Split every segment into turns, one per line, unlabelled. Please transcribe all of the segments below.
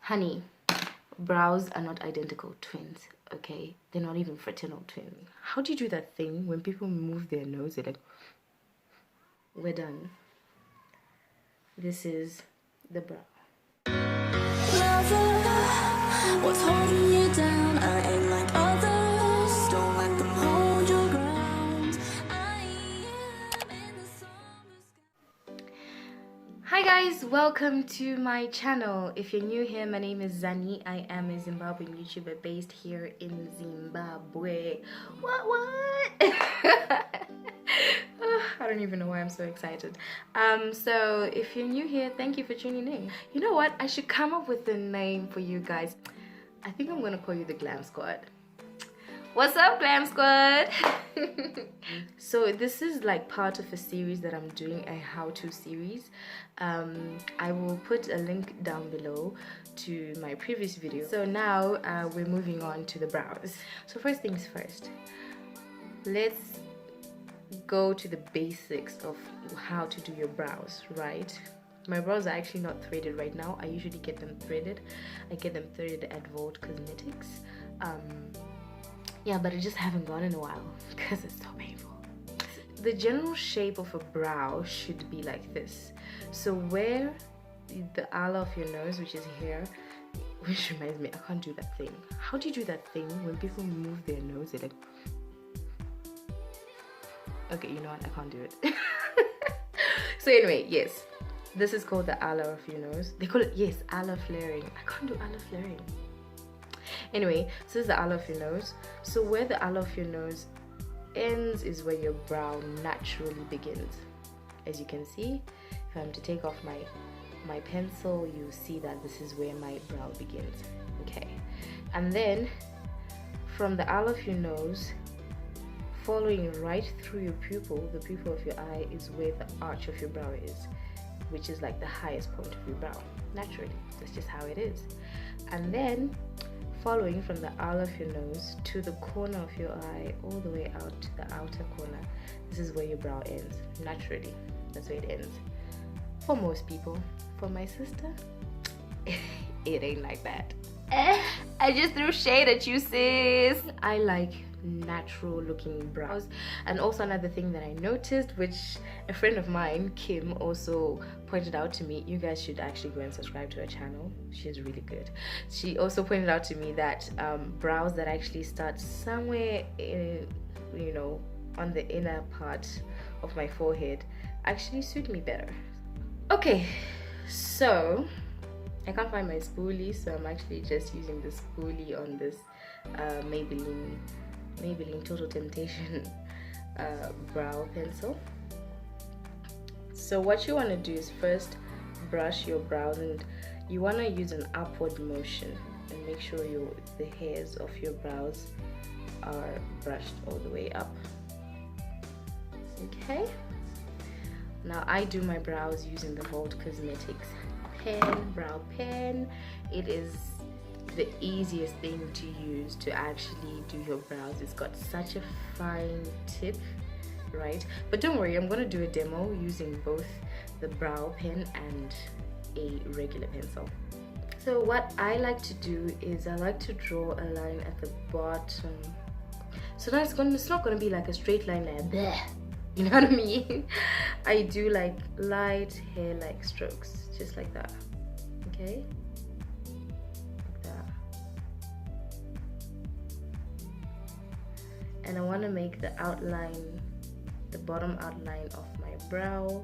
Honey, brows are not identical twins, okay? They're not even fraternal twins. How do you do that thing when people move their nose? They're like, we're done. This is the brow. What's holding you down? I ain't like others. Don't let them hold your ground. Hi guys, welcome to my channel. If you're new here, my name is Zani. I am a Zimbabwean YouTuber based here in Zimbabwe. What? I don't even know why I'm so excited. So if you're new here, thank you for tuning in. You know what? I should come up with a name for you guys. I think I'm gonna call you the Glam Squad. What's up, Glam Squad? So this is like part of a series that I'm doing, a how-to series. I will put a link down below to my previous video. So now we're moving on to the brows. So first things first, let's go to the basics of how to do your brows, right? My brows are actually not threaded right now. I usually get them threaded. I get them threaded at Vault Cosmetics. Yeah, but I just haven't gone in a while because it's so painful. The general shape of a brow should be like this. So where the ala of your nose, which is here, which reminds me, I can't do that thing. How do you do that thing when people move their nose? They're like, okay, you know what? I can't do it. So anyway, yes, this is called the ala of your nose. They call it, yes, ala flaring. I can't do ala flaring. Anyway, so this is the ala of your nose. So where the ala of your nose ends is where your brow naturally begins. As you can see, if I'm to take off my pencil, you see that this is where my brow begins. Okay, and then from the ala of your nose, following right through your pupil, the pupil of your eye is where the arch of your brow is, which is like the highest point of your brow. Naturally, that's just how it is. And then following from the ala of your nose to the corner of your eye, all the way out to the outer corner, this is where your brow ends. Naturally, that's where it ends. For most people. For my sister, it ain't like that. I just threw shade at you, sis. I like natural looking brows. And also another thing that I noticed, which a friend of mine, Kim, also pointed out to me, you guys should actually go and subscribe to her channel. She's really good. She also pointed out to me that brows that actually start somewhere in, you know, on the inner part of my forehead actually suit me better. Okay, so I can't find my spoolie, so I'm actually just using the spoolie on this Maybelline Total Temptation brow pencil. So what you want to do is first brush your brows, and you want to use an upward motion and make sure the hairs of your brows are brushed all the way up. Okay, now I do my brows using the Vault Cosmetics brow pen. It is the easiest thing to use to actually do your brows. It's got such a fine tip, right? But don't worry, I'm gonna do a demo using both the brow pen and a regular pencil. So what I like to do is I like to draw a line at the bottom. So now it's not gonna be like a straight line like bleh, you know what I mean? I do like light hair-like strokes, just like that. Okay, like that. And I want to make the outline, the bottom outline of my brow,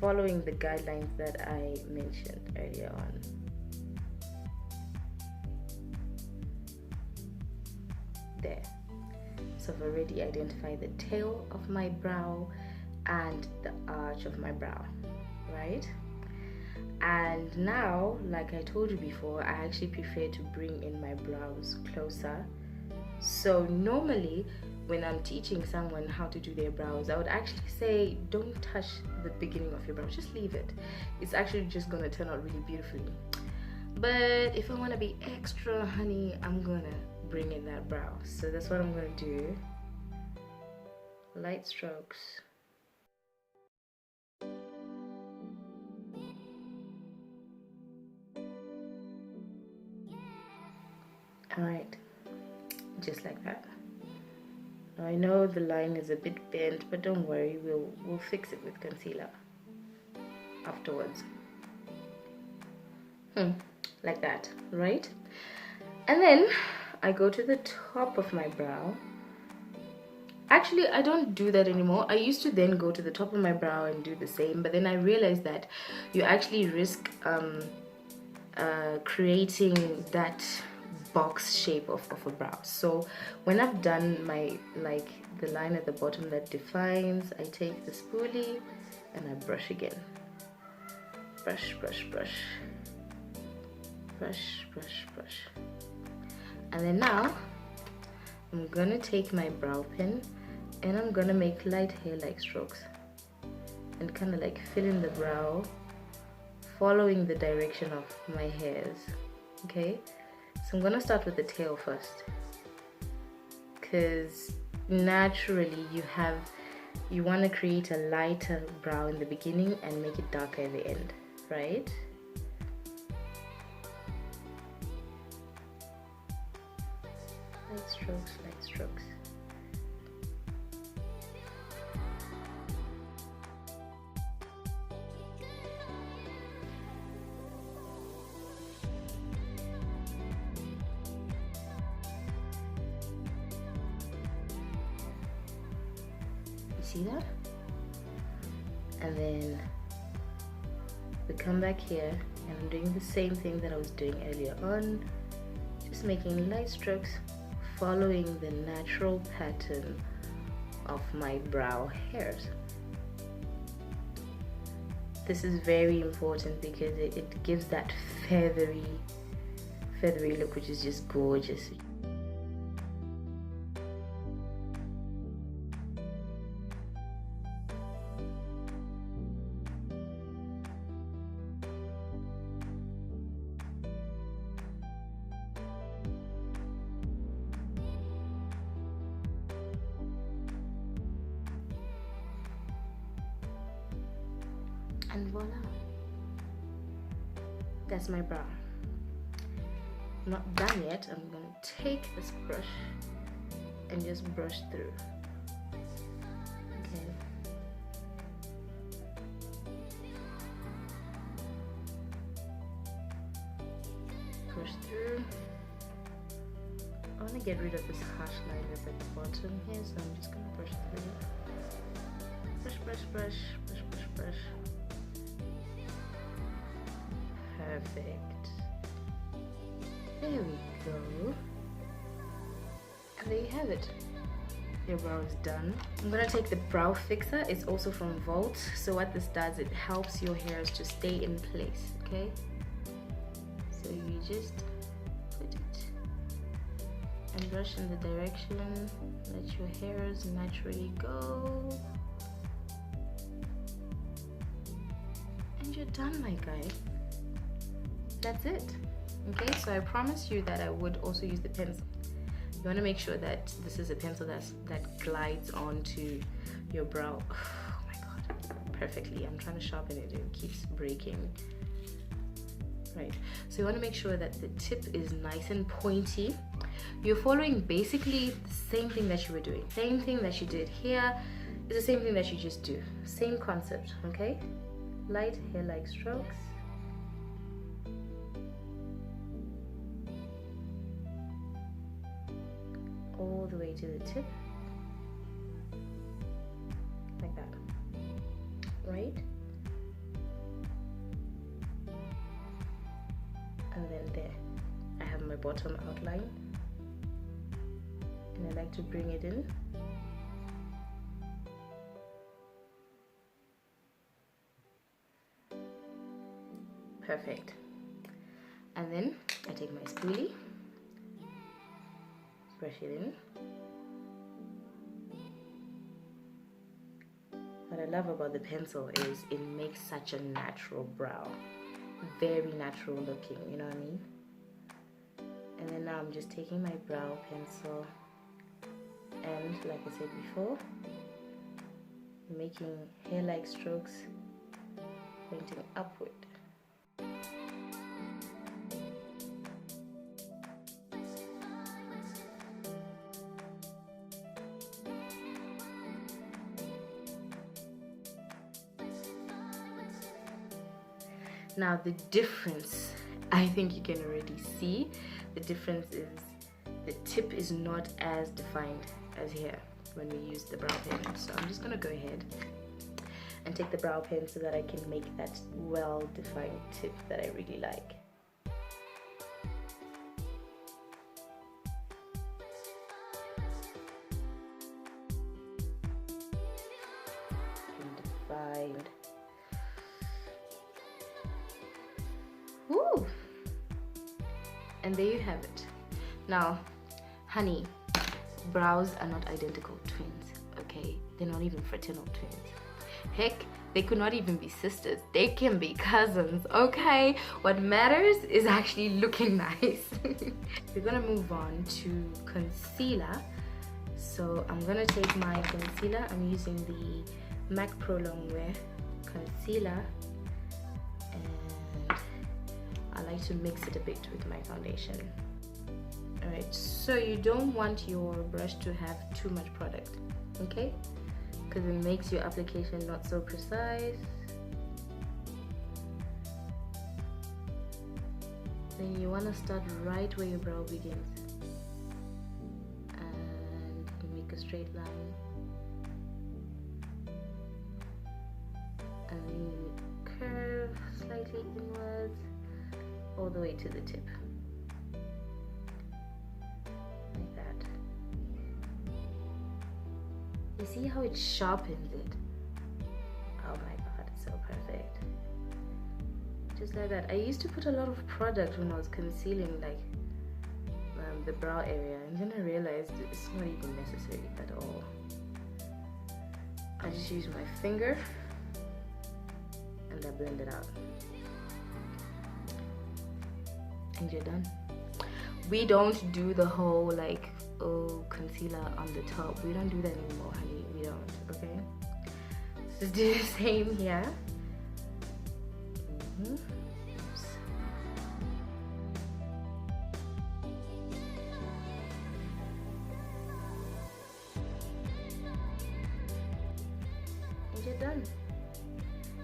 following the guidelines that I mentioned earlier on. There. So I've already identified the tail of my brow and the arch of my brow, right? And now, like I told you before, I actually prefer to bring in my brows closer. So normally when I'm teaching someone how to do their brows, I would actually say don't touch the beginning of your brow, just leave it. It's actually just gonna turn out really beautifully. But if I want to be extra honey, I'm gonna bring in that brow. So that's what I'm gonna do. Light strokes. Alright, just like that. Now I know the line is a bit bent, but don't worry, we'll fix it with concealer afterwards. Like that, right? And then I go to the top of my brow. Actually, I don't do that anymore. I used to then go to the top of my brow and do the same, but then I realized that you actually risk creating that box shape of a brow. So when I've done my, like, the line at the bottom that defines, I take the spoolie and I brush again. Brush, brush, brush. Brush, brush, brush. And then now I'm gonna take my brow pen and I'm gonna make light hair-like strokes and kind of like fill in the brow, following the direction of my hairs. Okay, so I'm gonna start with the tail first, because naturally you want to create a lighter brow in the beginning and make it darker at the end, right? Light strokes, light strokes. See that? And then we come back here and I'm doing the same thing that I was doing earlier on, just making light strokes following the natural pattern of my brow hairs. This is very important because it gives that feathery look, which is just gorgeous. And voila, that's my brow. I'm not done yet. I'm gonna take this brush and just brush through. Okay. Brush through. I want to get rid of this harsh line that's at the bottom here, so I'm just gonna brush through. Brush, brush, brush, brush, brush, brush. Perfect. There we go. And there you have it. Your brow is done. I'm gonna take the brow fixer. It's also from Volt. So what this does, it helps your hairs to stay in place. Okay. So you just put it and brush in the direction. Let your hairs naturally go. And you're done, my guy. That's it. Okay, so I promised you that I would also use the pencil. You want to make sure that this is a pencil that glides onto your brow. Oh my god, perfectly. I'm trying to sharpen it, it keeps breaking. Right, so you want to make sure that the tip is nice and pointy. You're following basically the same thing that you were doing. Same thing that you did here is the same thing that you just do. Same concept, okay? Light hair-like strokes. All the way to the tip, like that, right? And then there, I have my bottom outline, and I like to bring it in. Perfect. And then I take my spoolie, brush it in. What I love about the pencil is it makes such a natural brow, very natural looking, you know what I mean? And then now I'm just taking my brow pencil and, like I said before, making hair-like strokes pointing upward. Now the difference, I think you can already see, the difference is the tip is not as defined as here when we use the brow pen. So I'm just gonna go ahead and take the brow pen so that I can make that well-defined tip that I really like. Defined. Woo! And there you have it. Now, honey, brows are not identical twins, okay? They're not even fraternal twins. Heck, they could not even be sisters. They can be cousins, okay? What matters is actually looking nice. We're gonna move on to concealer. So I'm gonna take my concealer. I'm using the MAC Pro Longwear concealer, and I like to mix it a bit with my foundation. Alright, so you don't want your brush to have too much product, okay? Because it makes your application not so precise. Then you want to start right where your brow begins and make a straight line, and then you curve slightly inwards all the way to the tip. You see how it sharpens it? Oh my god, it's so perfect. Just like that. I used to put a lot of product when I was concealing like the brow area, and then I realized it's not even necessary at all. I just use my finger and I blend it out. And you're done. We don't do the whole like, oh, concealer on the top. We don't do that anymore, honey. We don't, okay? So just do the same here. Oops. And you're done.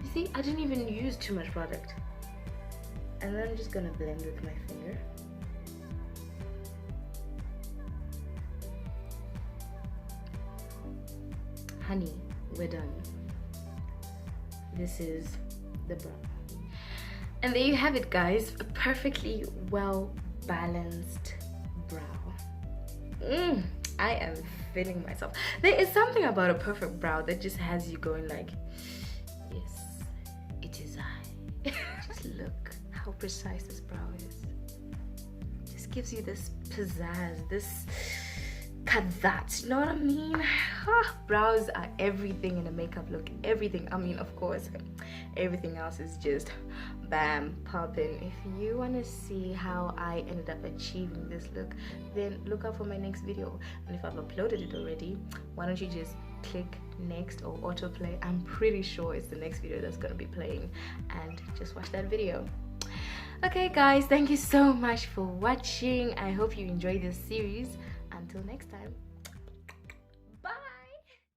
You see, I didn't even use too much product. And then I'm just gonna blend with my finger. Honey, we're done. This is the brow. And there you have it, guys. A perfectly well balanced brow. I am feeling myself. There is something about a perfect brow that just has you going like, yes, it is I. Just look how precise this brow is. Just gives you this pizzazz, this cut that, you know what I mean? Brows are everything in a makeup look. Everything. I mean, of course, everything else is just bam, popping. If you want to see how I ended up achieving this look, then look out for my next video. And if I've uploaded it already, why don't you just click next or autoplay? I'm pretty sure it's the next video that's going to be playing, and just watch that video. Okay guys, thank you so much for watching. I hope you enjoyed this series. Until next time.